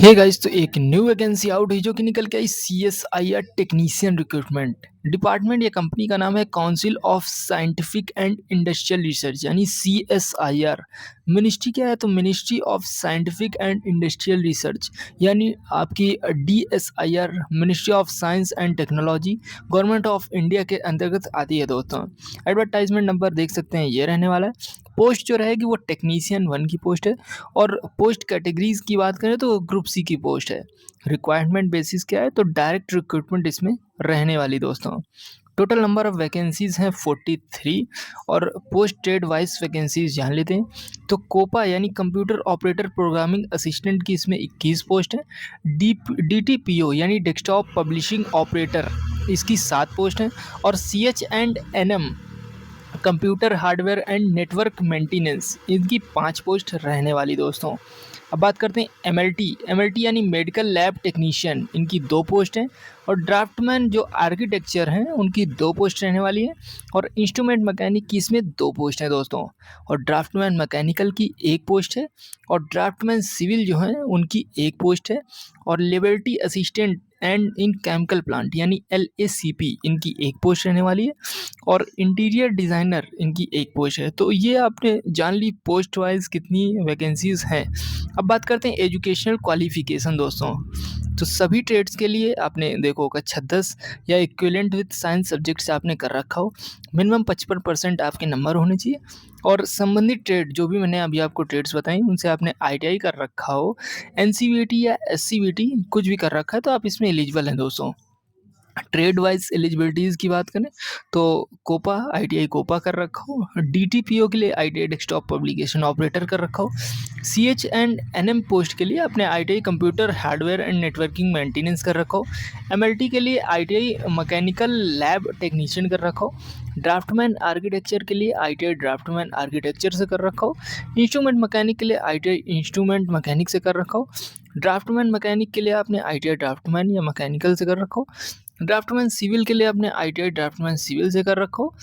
Hey guys, तो एक new vacancy out है जो कि निकल के आई CSIR टेक्नीशियन रिक्रूटमेंट डिपार्टमेंट या कंपनी का नाम है council of scientific and industrial research यानी CSIR। मिनिस्ट्री क्या है? तो ministry of scientific and industrial research यानी आपकी DSIR ministry of science and technology government of India के अंतर्गत आती है दोस्तों। एडवर्टाइजमेंट नंबर देख सकते हैं, ये रहने वाला है। पोस्ट जो रहेगी वो टेक्नीशियन 1 की पोस्ट है। और पोस्ट कैटेगरीज की बात करें तो ग्रुप सी की पोस्ट है। रिक्वायरमेंट बेसिस क्या है? तो डायरेक्ट रिक्रूटमेंट इसमें रहने वाली दोस्तों। टोटल नंबर ऑफ वैकेंसीज हैं 43 और पोस्ट ट्रेड वाइज वैकेंसीज जान लेते हैं। तो कोपा यानी कंप्यूटर ऑपरेटर प्रोग्रामिंग असिस्टेंट की इसमें 21 पोस्ट है। DTPO यानी डेस्कटॉप पब्लिशिंग ऑपरेटर इसकी 7 पोस्ट हैं। और CH&NM computer hardware and network maintenance इनकी 5 पोस्ट रहने वाली दोस्तों। अब बात करते हैं एमएलटी यानी मेडिकल लैब टेक्नीशियन, इनकी 2 पोस्ट हैं। और ड्राफ्टमैन जो आर्किटेक्चर हैं उनकी 2 पोस्ट रहने वाली है। और इंस्ट्रूमेंट मैकेनिक की इसमें 2 पोस्ट हैं दोस्तों। और ड्राफ्टमैन मैकेनिकल की 1 पोस्ट है। और ड्राफ्टमैन सिविल जो हैं उनकी 1 पोस्ट है। और laboratory assistant and in chemical plant यानी LACP इनकी 1 पोस्ट रहने वाली है। और इंटीरियर डिज़ाइनर इनकी 1 पोस्ट है। तो ये आपने जान ली पोस्ट वाइज कितनी वैकेंसीज़ हैं। अब बात करते हैं एजुकेशनल क्वालिफ़िकेशन दोस्तों। तो सभी ट्रेड्स के लिए आपने देखो कक्षा 10 या इक्विवेलेंट विद साइंस सब्जेक्ट से आपने कर रखा हो। मिनिमम 55% आपके नंबर होने चाहिए। और संबंधित ट्रेड जो भी मैंने अभी आपको ट्रेड्स बताई उनसे आपने ITI कर रखा हो, NCVT या SCVT कुछ भी कर रखा है तो आप इसमें एलिजिबल हैं दोस्तों। ट्रेड वाइज एलिजिबिलिटीज़ की बात करें तो कोपा ITI कोपा कर रखा हो, DTPO के लिए ITI डेस्कटॉप पब्लिकेशन ऑपरेटर कर रखा हो, CH&NM पोस्ट के लिए आपने ITI computer hardware and networking maintenance कर रखा हो, MLT के लिए ITI मैकेनिकल लैब टेक्नीशियन कर रखा हो, ड्राफ्टमैन आर्किटेक्चर के लिए ITI ड्राफ्टमैन आर्किटेक्चर से कर रखा हो, इंस्ट्रूमेंट मैकेनिक के लिए ITI इंस्ट्रूमेंट मैकेनिक से कर रखा हो, ड्राफ्टमैन मैकेनिक के लिए आपने ITI ड्राफ्टमैन या मैकेनिकल से कर रखा हो, ड्राफ्टमैन सिविल के लिए आपने ITI ड्राफ्टमैन सिविल से कर रखा हो,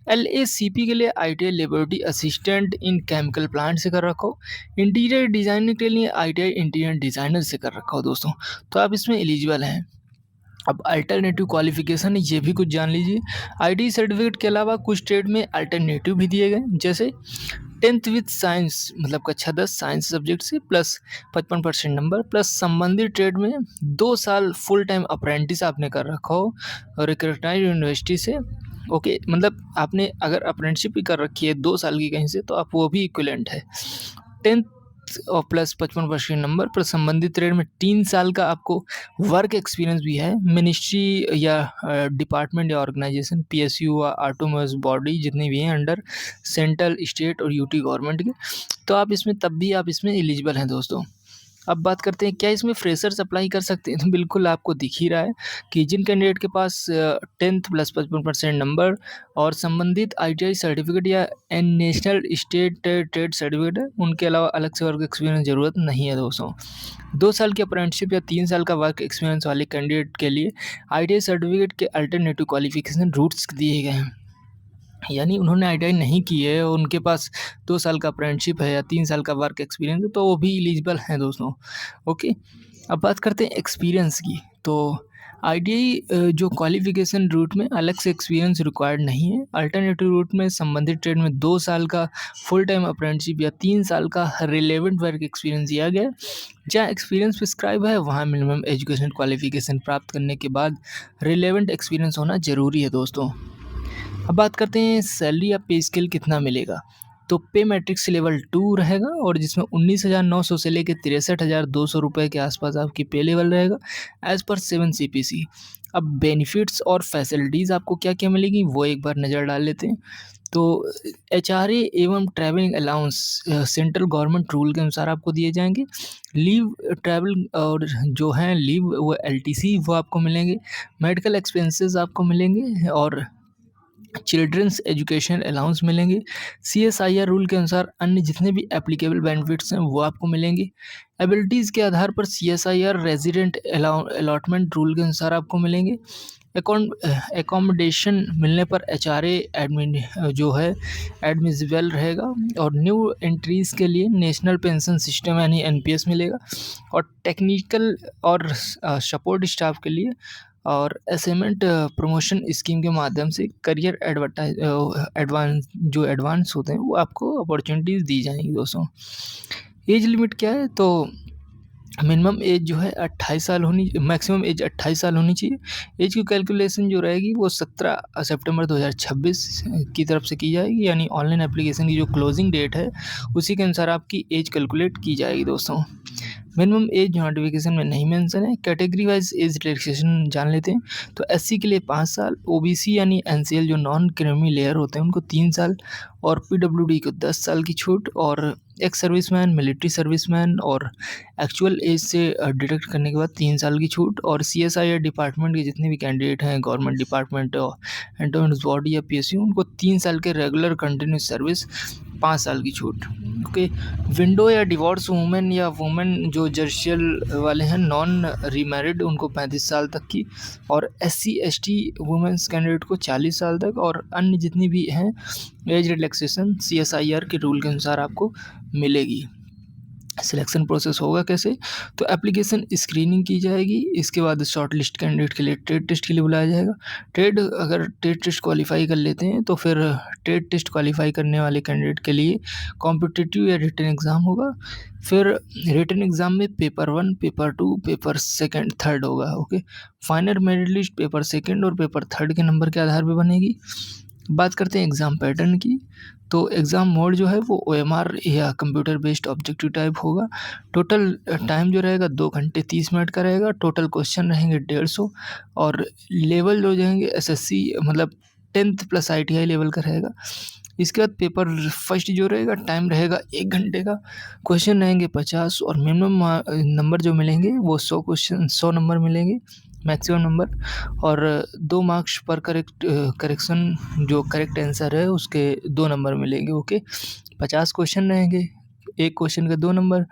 LACP के लिए ITI laboratory assistant in chemical plant से कर रखा हो, इंटीरियर डिज़ाइनिंग के लिए ITI इंटीरियर डिज़ाइनर से कर रखा हो दोस्तों। तो आप इसमें एलिजिबल हैं। अब अल्टरनेटिव क्वालिफिकेशन है, ये भी कुछ जान लीजिए। ITI सर्टिफिकेट के अलावा कुछ ट्रेड में अल्टरनेटिव भी दिए गए, जैसे 10th विथ साइंस मतलब कक्षा 10 साइंस सब्जेक्ट से प्लस 55% नंबर प्लस संबंधित ट्रेड में 2 साल फुल टाइम अप्रेंटिस आपने कर रखा हो और रिकग्नाइज्ड यूनिवर्सिटी से। ओके, मतलब आपने अगर अप्रेंटिसशिप भी कर रखी है 2 साल की कहीं से तो आप वो भी इक्विवेलेंट है। 10th और प्लस 55% नंबर प्लस संबंधित ट्रेड में 3 साल का आपको वर्क एक्सपीरियंस भी है मिनिस्ट्री या डिपार्टमेंट या ऑर्गेनाइजेशन, PSU या ऑटोनोमस बॉडी जितनी भी हैं अंडर सेंट्रल स्टेट और UT गवर्नमेंट के, तो आप इसमें तब भी आप इसमें एलिजिबल हैं दोस्तों। अब बात करते हैं क्या इसमें फ्रेशर्स अप्लाई कर सकते हैं? तो बिल्कुल आपको दिख ही रहा है कि जिन कैंडिडेट के पास 10th प्लस 55% नंबर और संबंधित ITI सर्टिफिकेट या नेशनल स्टेट ट्रेड सर्टिफिकेट है, उनके अलावा अलग से वर्क एक्सपीरियंस ज़रूरत नहीं है दोस्तों। 2 साल की अप्रेंटिसशिप या 3 साल का वर्क एक्सपीरियंस वाले कैंडिडेट के लिए ITI सर्टिफिकेट के अल्टरनेटिव क्वालिफिकेशन रूट्स दिए गए हैं। यानी उन्होंने ITI नहीं की है और उनके पास 2 साल का अप्रेंटिसशिप है या 3 साल का वर्क एक्सपीरियंस है तो वो भी एलिजिबल हैं दोस्तों। ओके, अब बात करते हैं एक्सपीरियंस की। तो ITI जो क्वालिफिकेशन रूट में अलग से एक्सपीरियंस रिक्वायर्ड नहीं है। अल्टरनेटिव रूट में संबंधित ट्रेड में 2 साल का फुल टाइम अप्रेंटिसशिप या 3 साल का रिलेवेंट वर्क एक्सपीरियंस दिया गया है। जहाँ एक्सपीरियंस प्रिस्क्राइब है वहाँ मिनिमम एजुकेशन क्वालिफिकेशन प्राप्त करने के बाद रिलेवेंट एक्सपीरियंस होना ज़रूरी है दोस्तों। अब बात करते हैं सैलरी या पे स्केल कितना मिलेगा। तो पे मैट्रिक्स लेवल 2 रहेगा और जिसमें 19,900 से लेकर 63,200 रुपये के आसपास आपकी पे लेवल रहेगा एज़ पर 7 CPC। अब बेनिफिट्स और फैसिलिटीज़ आपको क्या क्या मिलेगी वो एक बार नज़र डाल लेते हैं। तो HRA एवं travelling allowance central government rule के अनुसार आपको दिए जाएंगे। लीव ट्रैवल और जो हैं लीव वो LTC वो आपको मिलेंगे। मेडिकल एक्सपेंसेस आपको मिलेंगे और चिल्ड्रंस एजुकेशन अलाउंस मिलेंगे। CSIR रूल के अनुसार अन्य जितने भी एप्लीकेबल बेनिफिट्स हैं वो आपको मिलेंगे। एबिलिटीज़ के आधार पर CSIR रेजिडेंट अलॉटमेंट रूल के अनुसार आपको मिलेंगे। एकोमोडेशन मिलने पर एचआरए एडमिन जो है एडमिसिबल रहेगा। और न्यू एंट्रीज़ के लिए नेशनल पेंशन सिस्टम यानी एनपीएस मिलेगा। और टेक्निकल और सपोर्ट स्टाफ के लिए और असाइनमेंट प्रमोशन स्कीम के माध्यम से करियर एडवांस होते हैं वो आपको अपॉर्चुनिटीज़ दी जाएंगी दोस्तों। एज लिमिट क्या है, तो मिनिमम एज जो है 28 साल होनी, मैक्सिमम एज 28 साल होनी चाहिए। एज की कैलकुलेशन जो रहेगी वो 17 सितंबर 2026 की तरफ से की जाएगी, यानी ऑनलाइन एप्लीकेशन की जो क्लोजिंग डेट है उसी के अनुसार आपकी एज कैलकुलेट की जाएगी दोस्तों। मिनिमम एज नोटिफिकेशन में नहीं मेंशन है। कैटेगरी वाइज एज रिलैक्सेशन जान लेते हैं। तो एससी के लिए 5 साल, ओबीसी यानी एनसीएल जो नॉन क्रीमी लेयर होते हैं उनको 3 साल, और पीडब्ल्यूडी को 10 साल की छूट, और एक्स सर्विसमैन, मिलिट्री सर्विसमैन और एक्चुअल एज से डिडक्ट करने के बाद 3 साल की छूट, और सीएसआईआर डिपार्टमेंट के जितने भी कैंडिडेट हैं गवर्नमेंट डिपार्टमेंट एंटोमेंट्स बॉडी या पीएसयू उनको 3 साल के रेगुलर कंटिन्यूस सर्विस 5 साल की छूट। ओके, विंडो या डिवोर्स वुमेन या वुमेन जो जर्शियल वाले हैं नॉन रीमैरिड उनको 35 साल तक की, और एससी एसटी वुमेन्स कैंडिडेट को 40 साल तक, और अन्य जितनी भी हैं एज रिलैक्सेशन सीएसआईआर के रूल के अनुसार आपको मिलेगी। सिलेक्शन प्रोसेस होगा कैसे, तो एप्लीकेशन स्क्रीनिंग की जाएगी, इसके बाद शॉर्ट लिस्ट कैंडिडेट के लिए ट्रेड टेस्ट के लिए बुलाया जाएगा। अगर ट्रेड टेस्ट क्वालिफाई कर लेते हैं तो फिर ट्रेड टेस्ट क्वालिफाई करने वाले कैंडिडेट के लिए कॉम्पिटिटिव या रिटन एग्ज़ाम होगा। फिर रिटन एग्ज़ाम में paper 1, paper 2, paper second, third होगा। Okay, final merit list paper second और पेपर थर्ड के नंबर के आधार पर बनेगी। बात करते हैं एग्ज़ाम पैटर्न की, तो एग्ज़ाम मोड जो है वो ओएमआर या कंप्यूटर बेस्ड ऑब्जेक्टिव टाइप होगा। टोटल टाइम जो रहेगा 2 घंटे 30 मिनट का रहेगा। टोटल क्वेश्चन रहेंगे 150, और लेवल जो रहेंगे एसएससी मतलब 10th प्लस आईटीआई लेवल का रहेगा। इसके बाद पेपर फर्स्ट जो रहेगा टाइम रहेगा 1 घंटे का, क्वेश्चन रहेंगे 50, और मिनिमम नंबर जो मिलेंगे वो 100 नंबर मिलेंगे मैक्सिमम नंबर, और 2 मार्क्स पर करेक्शन जो करेक्ट आंसर है उसके 2 नंबर मिलेंगे। ओके, 50 क्वेश्चन रहेंगे, एक क्वेश्चन के 2 नंबर,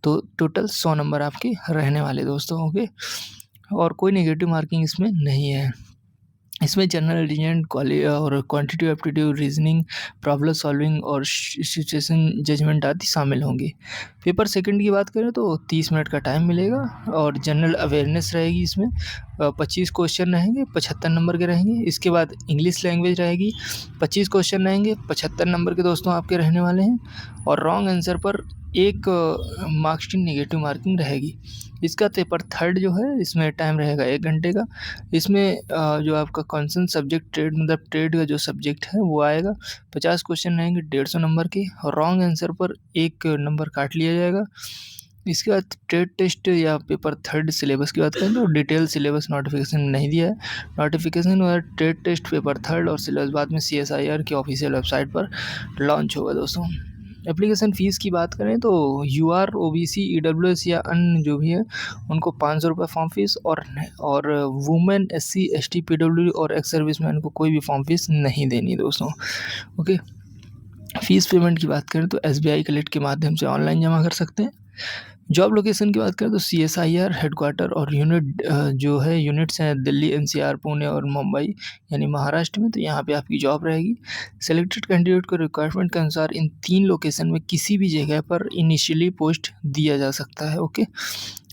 तो टोटल 100 नंबर आपके रहने वाले दोस्तों। ओके, और कोई नेगेटिव मार्किंग इसमें नहीं है। इसमें जनरल रीजनिंग और quantitative aptitude, reasoning, problem solving और सिचुएशन जजमेंट आदि शामिल होंगे। पेपर सेकंड की बात करें तो 30 मिनट का टाइम मिलेगा, और जनरल अवेयरनेस रहेगी इसमें 25 क्वेश्चन रहेंगे, 75 नंबर के रहेंगे। इसके बाद इंग्लिश लैंग्वेज रहेगी, 25 क्वेश्चन रहेंगे, 75 नंबर के दोस्तों आपके रहने वाले हैं, और रॉन्ग आंसर पर 1 मार्क्स की नेगेटिव मार्किंग रहेगी। इसका पेपर थर्ड जो है इसमें टाइम रहेगा 1 घंटे का। इसमें जो आपका कॉन्सर्न सब्जेक्ट ट्रेड मतलब ट्रेड का जो सब्जेक्ट है वो आएगा। 50 क्वेश्चन रहेंगे 150 नंबर के, और रॉन्ग आंसर पर 1 नंबर काट लिया जाएगा। इसके बाद ट्रेड टेस्ट या पेपर थर्ड सिलेबस की बात करें तो डिटेल सिलेबस नोटिफिकेशन नहीं दिया है। नोटिफिकेशन और ट्रेड टेस्ट पेपर थर्ड और सिलेबस बाद में सीएसआईआर की ऑफिशियल वेबसाइट पर लॉन्च होगा दोस्तों। एप्लीकेशन फ़ीस की बात करें तो यूआर, ओबीसी, ईडब्ल्यूएस या अन्य जो भी है उनको 500 रुपये फॉर्म फीस, और वुमेन, एससी, एसटी, पीडब्ल्यू और एक्स सर्विसमैन को कोई भी फॉर्म फीस नहीं देनी दोस्तों। ओके, फ़ीस पेमेंट की बात करें तो एसबीआई क्लेट के माध्यम से ऑनलाइन जमा कर सकते हैं। जॉब लोकेशन की बात करें तो सीएसआईआर हेडक्वार्टर और जो है यूनिट्स हैं दिल्ली, एनसीआर, पुणे और मुंबई यानी महाराष्ट्र में, तो यहाँ पे आपकी जॉब रहेगी। सेलेक्टेड कैंडिडेट को रिक्वायरमेंट के अनुसार इन 3 लोकेशन में किसी भी जगह पर इनिशियली पोस्ट दिया जा सकता है। ओके,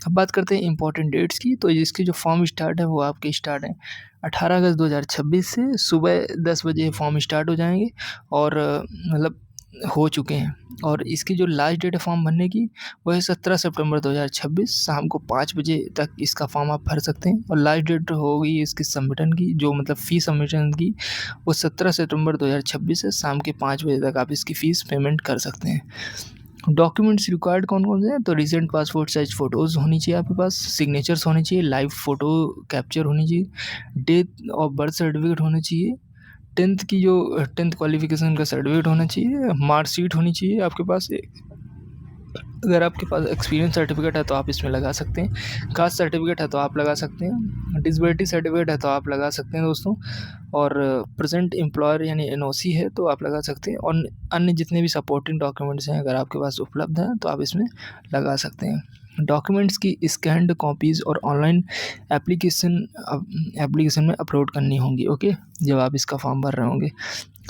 अब बात करते हैं इंपॉर्टेंट डेट्स की, तो इसके जो फॉर्म स्टार्ट है वो आपके स्टार्ट हैं 18 अगस्त 2026 से। सुबह 10 बजे फॉर्म स्टार्ट हो जाएंगे, और मतलब हो चुके हैं, और इसकी जो लास्ट डेट है फॉर्म भरने की वो है 17 सितंबर 2026 शाम को 5 बजे तक इसका फॉर्म आप भर सकते हैं। और लास्ट डेट होगी इसकी सबमिटन की, जो मतलब फ़ीस सबमिटन की, वो 17 सितंबर 2026 है, शाम के 5 बजे तक आप इसकी फ़ीस पेमेंट कर सकते हैं। डॉक्यूमेंट्स रिक्वायर्ड कौन कौन से हैं, तो रिसेंट पासपोर्ट साइज फ़ोटोज़ होनी चाहिए आपके पास, सिग्नेचर्स होनी चाहिए, लाइव फ़ोटो कैप्चर होनी चाहिए, डेट और बर्थ सर्टिफिकेट होना चाहिए, 10th क्वालिफिकेशन का सर्टिफिकेट होना चाहिए, मार्कशीट होनी चाहिए आपके पास। अगर आपके पास एक्सपीरियंस सर्टिफिकेट है तो आप इसमें लगा सकते हैं, कास्ट सर्टिफिकेट है तो आप लगा सकते हैं, डिसेबिलिटी सर्टिफिकेट है तो आप लगा सकते हैं दोस्तों, और प्रेजेंट एम्प्लॉयर यानी एनओसी है तो आप लगा सकते हैं, और अन्य जितने भी सपोर्टिंग डॉक्यूमेंट्स हैं अगर आपके पास उपलब्ध हैं तो आप इसमें लगा सकते हैं। डॉक्यूमेंट्स की स्कैन्ड कॉपीज़ और ऑनलाइन एप्लीकेशन में अपलोड करनी होंगी। ओके, जब आप इसका फॉर्म भर रहे होंगे।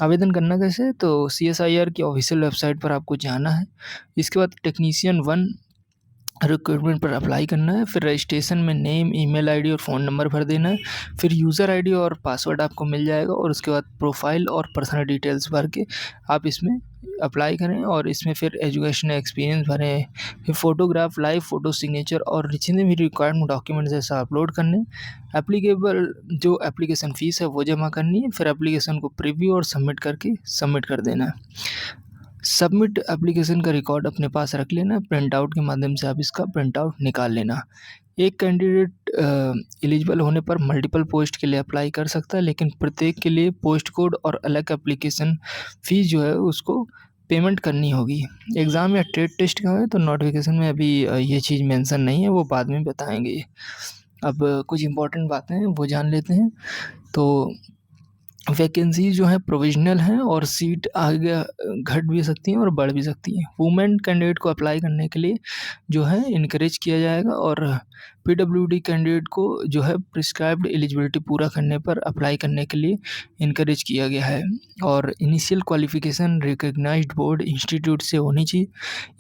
आवेदन करना कैसे है? तो CSIR की ऑफिशियल वेबसाइट पर आपको जाना है। इसके बाद टेक्नीशियन 1 रिक्रूटमेंट पर अप्लाई करना है। फिर रजिस्ट्रेशन में नेम, ईमेल आईडी और फ़ोन नंबर भर देना है। फिर यूज़र आईडी और पासवर्ड आपको मिल जाएगा और उसके बाद प्रोफाइल और पर्सनल डिटेल्स भर के आप इसमें अप्लाई करें और इसमें फिर एजुकेशन एक्सपीरियंस भरें। फिर फ़ोटोग्राफ, लाइव फ़ोटो, सिग्नेचर और जितने भी रिक्वायर्ड डॉक्यूमेंट्स ऐसा अपलोड करने। एप्लीकेबल जो एप्लीकेशन फ़ीस है वो जमा करनी है। फिर एप्लीकेशन को प्रीव्यू और सबमिट करके सबमिट कर देना है। सबमिट एप्लीकेशन का रिकॉर्ड अपने पास रख लेना। प्रिंट आउट के माध्यम से आप इसका प्रिंट आउट निकाल लेना। एक कैंडिडेट एलिजिबल होने पर मल्टीपल पोस्ट के लिए अप्लाई कर सकता है, लेकिन प्रत्येक के लिए पोस्ट कोड और अलग एप्लीकेशन फ़ीस जो है उसको पेमेंट करनी होगी। एग्ज़ाम या ट्रेड टेस्ट का है तो नोटिफिकेशन में अभी ये चीज़ मेंशन नहीं है, वो बाद में बताएंगे। अब कुछ इम्पोर्टेंट बातें हैं वो जान लेते हैं। तो वैकेंसी जो है प्रोविजनल हैं और सीट आगे घट भी सकती हैं और बढ़ भी सकती हैं। वुमेन कैंडिडेट को अप्लाई करने के लिए जो है इनकरेज किया जाएगा और PWD कैंडिडेट को जो है प्रिस्क्राइब्ड एलिजिबिलिटी पूरा करने पर अप्लाई करने के लिए इनकरेज किया गया है। और initial qualification recognized board institute से होनी चाहिए।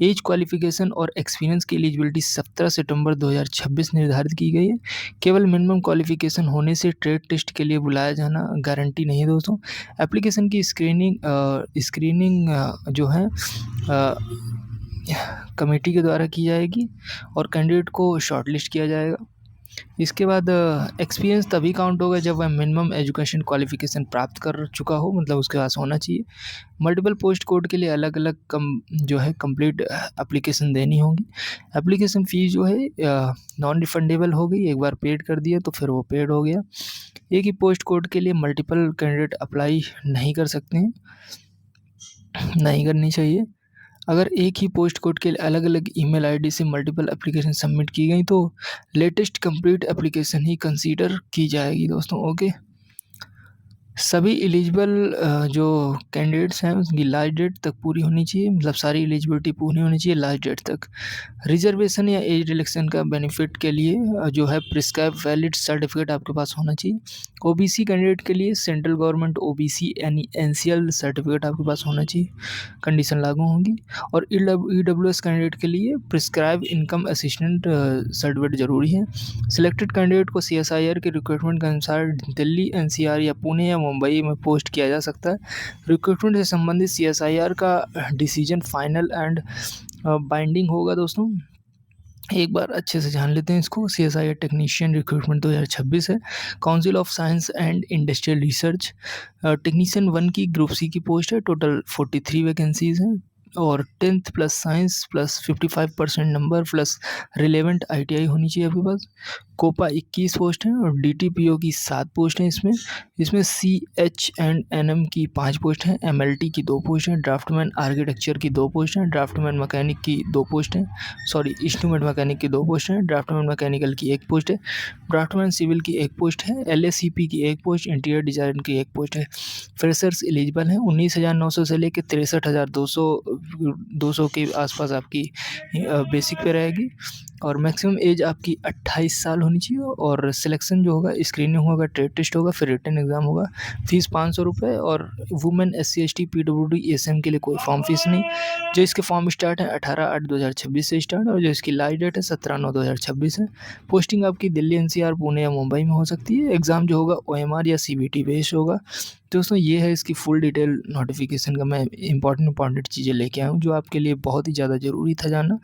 एज क्वालिफिकेशन और एक्सपीरियंस की एलिजिबिलिटी 17 सितंबर 2026 निर्धारित की गई है। केवल मिनिमम क्वालिफिकेशन होने से ट्रेड टेस्ट के लिए बुलाया जाना गारंटी नहीं है दोस्तों। एप्लीकेशन की स्क्रीनिंग जो है कमेटी के द्वारा की जाएगी और कैंडिडेट को शॉर्टलिस्ट किया जाएगा। इसके बाद एक्सपीरियंस तभी काउंट होगा जब वह मिनिमम एजुकेशन क्वालिफिकेशन प्राप्त कर चुका हो, मतलब उसके पास होना चाहिए। मल्टीपल पोस्ट कोड के लिए अलग अलग जो है कंप्लीट एप्लीकेशन देनी होगी। एप्लीकेशन फ़ीस जो है नॉन रिफंडेबल हो गई, एक बार पेड कर दिया तो फिर वो पेड हो गया। एक ही पोस्ट कोड के लिए मल्टीपल कैंडिडेट अप्लाई नहीं कर सकते हैं, नहीं करनी चाहिए। अगर एक ही पोस्ट कोड के लिए अलग अलग ईमेल आईडी से मल्टीपल एप्लीकेशन सबमिट की गई तो लेटेस्ट कंप्लीट एप्लीकेशन ही कंसीडर की जाएगी दोस्तों। ओके, सभी एलिजिबल जो कैंडिडेट्स हैं उसकी लास्ट डेट तक पूरी होनी चाहिए, मतलब सारी एलिजिबिलिटी पूरी होनी चाहिए लास्ट डेट तक। रिजर्वेशन या एज रिलैक्सेशन का बेनिफिट के लिए जो है प्रिस्क्राइब वैलिड सर्टिफिकेट आपके पास होना चाहिए। OBC कैंडिडेट के लिए सेंट्रल गवर्नमेंट OBC यानी NCL सर्टिफिकेट आपके पास होना चाहिए, कंडीशन लागू होंगी। और EWS कैंडिडेट के लिए प्रिस्क्राइब इनकम असिस्टेंट सर्टिफिकेट ज़रूरी है। सिलेक्टेड कैंडिडेट को CSIR के रिक्रूटमेंट के अनुसार दिल्ली, NCR या पुणे या मुंबई में पोस्ट किया जा सकता है। रिक्रूटमेंट से संबंधित CSIR का डिसीजन फाइनल एंड बाइंडिंग होगा दोस्तों। एक बार अच्छे से जान लेते हैं इसको। CSIR टेक्नीशियन रिक्रूटमेंट 2026 है। Council of science and industrial research technician 1 की ग्रुप C की पोस्ट है। टोटल 43 वैकेंसीज़ हैं और 10th plus science plus 55% number plus relevant ITI होनी चाहिए आपके पास। कोपा 21 पोस्ट हैं और DTPO की 7 पोस्ट हैं। इसमें CH&NM की 5 पोस्ट हैं, MLT की 2 पोस्ट हैं, ड्राफ्टमैन आर्किटेक्चर की 2 पोस्ट हैं, ड्राफ्टमैन मैकेनिक की 2 पोस्ट हैं, इंस्ट्रूमेंट मैकेनिक की 2 पोस्ट हैं, ड्राफ्टमैन मैकेनिकल की 1 पोस्ट है, ड्राफ्टमैन सिविल की 1 पोस्ट है, LACP की 1 पोस्ट, इंटीरियर डिज़ाइन की 1 पोस्ट है। फ्रेशर्स एलिजिबल हैं। 19,900 से लेकर 63,200 के आसपास आपकी बेसिक पे रहेगी और मैक्सिमम एज आपकी 28 साल होनी चाहिए। और सिलेक्शन जो होगा स्क्रीनिंग होगा, ट्रेड टेस्ट होगा, फिर रिटन एग्ज़ाम होगा। फ़ीस 500 रुपये और women SC ST PWD ASM के लिए कोई फॉर्म फीस नहीं। जो इसके फॉर्म स्टार्ट है 18/8/2026 से स्टार्ट है और जो इसकी लास्ट डेट है 17/9/2026 है। पोस्टिंग आपकी दिल्ली, NCR, पुणे या मुंबई में हो सकती है। एग्ज़ाम जो होगा OMR या CBT बेस्ड होगा। दोस्तों ये है इसकी फुल डिटेल नोटिफिकेशन का। मैं इंपॉर्टेंट चीज़ें लेके आया हूँ जो आपके लिए बहुत ही ज़्यादा ज़रूरी था जानना।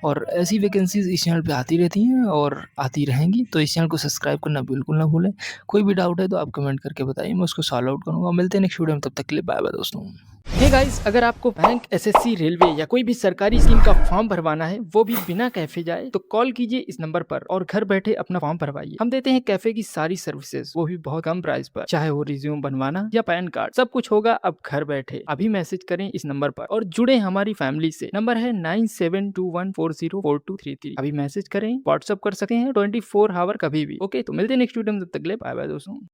और ऐसी वैकेंसीज़ इस चैनल पे आती रहती हैं और आती रहेंगी, तो इस चैनल को सब्सक्राइब करना बिल्कुल ना भूलें। कोई भी डाउट है तो आप कमेंट करके बताइए, मैं उसको सॉल्व आउट करूँगा। मिलते हैं नेक्स्ट वीडियो में, तब तक के लिए बाय बाय दोस्तों। हे गाइस, अगर आपको बैंक, SSC, रेलवे या कोई भी सरकारी स्कीम का फॉर्म भरवाना है, वो भी बिना कैफे जाए, तो कॉल कीजिए इस नंबर पर और घर बैठे अपना फॉर्म भरवाइए। हम देते हैं कैफे की सारी सर्विसेज, वो भी बहुत कम प्राइस पर। चाहे वो रिज्यूम बनवाना या पैन कार्ड, सब कुछ होगा अब घर बैठे। अभी मैसेज करें इस नंबर पर और जुड़े हमारी फैमिली से। नंबर है 9721404233। अभी मैसेज करें, व्हाट्सअप कर सकते हैं 24 आवर कभी भी। ओके, तो मिलते हैं नेक्स्ट वीडियो में, तब तक के लिए बाय बाय दोस्तों।